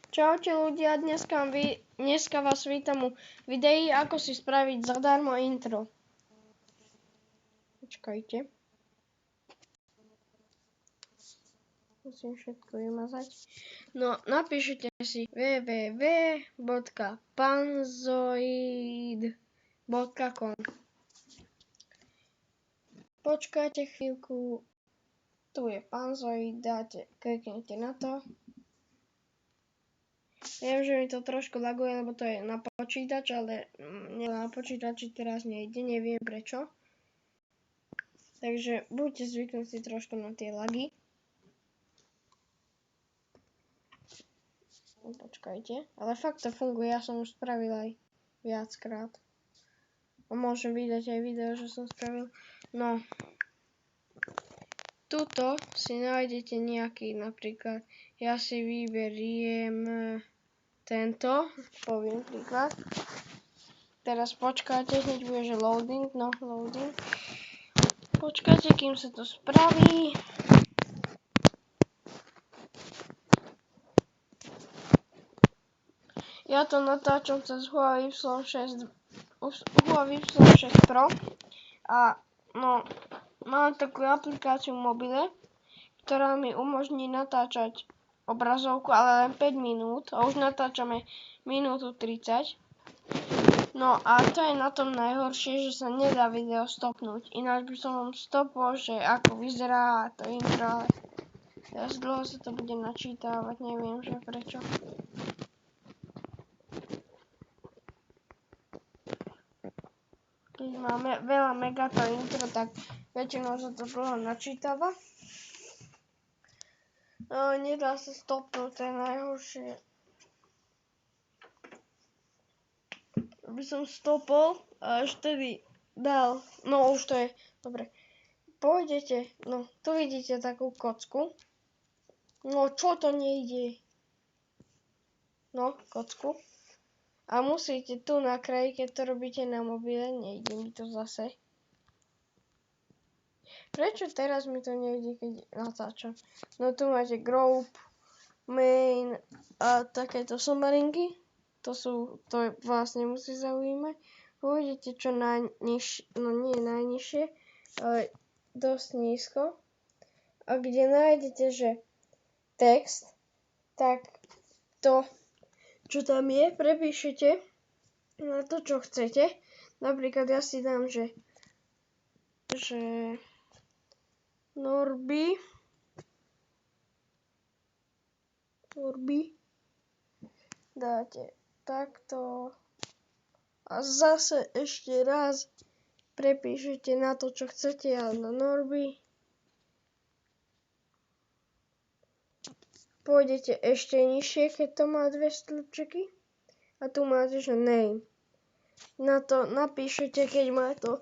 Čaute ľudia, dneska vás vítam u videí, ako si spraviť zadarmo intro. Počkajte. Musím všetko vymazať. No, napíšete si www.panzoid.com. Počkajte chvíľku. Tu je Panzoid, kliknite na to. Viem, že mi to trošku laguje, lebo to je na počítač, ale na počítači teraz nejde, neviem prečo. Takže buďte zvyknutí trošku na tie lagy. Počkajte, ale fakt to funguje, ja som už spravil aj viackrát. A môžem vydať aj video, že som spravil. No, tuto si nájdete nejaký, napríklad, ja si vyberiem tento, poviem príklad. Teraz počkáte, hneď bude, že loading, no loading. Počkáte, kým sa to spraví. Ja to natáčam cez Huawei Y6 Pro a no, mám takú aplikáciu v mobile, ktorá mi umožní natáčať obrazovku, ale len 5 minút a už natáčame minútu 30. No a to je na tom najhoršie, že sa nedá video stopnúť. Ináč by som vám stopol, že ako vyzerá to intro, ale teraz dlho sa to bude načítavať, neviem, že prečo. Keď máme veľa mega to intro, tak väčšinou sa to dlho načítava. No, nedá sa stopnúť, to je najhoršie. By som stopol a až tedy dal. No už to je, dobre. Pôjdete, no tu vidíte takú kocku. No čo to nejde? No, kocku. A musíte tu na kraji, keď to robíte na mobile, nejde mi to zase. Prečo teraz mi to nejde, keď natáčam? No tu máte group, main a takéto somarinky. To vás nemusí zaujímať. Pôjdete čo najnižšie, no nie najnižšie, ale dosť nízko. A kde nájdete, že text, tak to, čo tam je, prepíšete na to, čo chcete. Napríklad ja si dám, že Norby dáte takto a zase ešte raz prepíšete na to, čo chcete, ale na Norby. Pôjdete ešte nižšie, keď to má dve stĺpčeky. A tu máte, že name. Na to napíšete, keď má to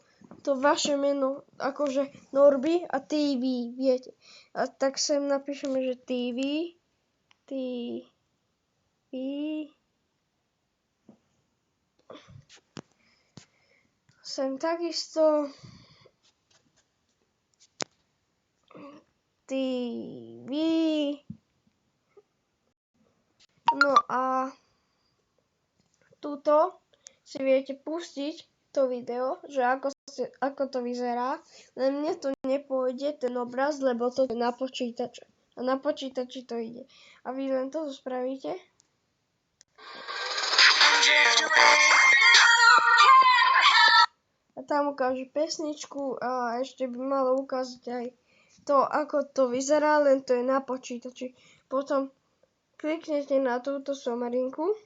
vaše meno, akože Norby a TV, viete. A tak sem napíšeme, že TV. Sem takisto TV. No a tuto si viete pustiť to video, že ako to vyzerá, len mne to nepôjde ten obraz, lebo to je na počítači. A na počítači to ide. A vy len toto spravíte. A tam ukáže pesničku a ešte by malo ukázať aj to, ako to vyzerá, len to je na počítači. Potom kliknete na túto somarinku.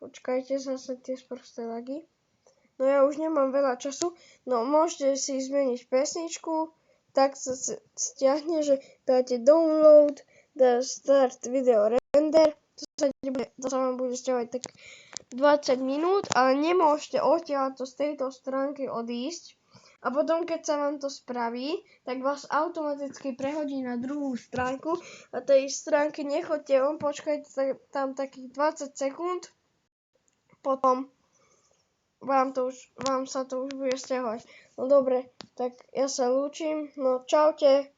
Počkajte, zase tie sprosté lagy. No ja už nemám veľa času. No môžete si zmeniť pesničku. Tak sa stiahne, že dáte download, dá start video render. To sa vám bude stiahovať tak 20 minút, ale nemôžete odtiaľto z tejto stránky odísť. A potom, keď sa vám to spraví, tak vás automaticky prehodí na druhú stránku. A tej stránky nechoďte on, počkajte tam takých 20 sekúnd. Potom vám sa to už bude stiahovať. No dobre, tak ja sa lúčim. No čaute.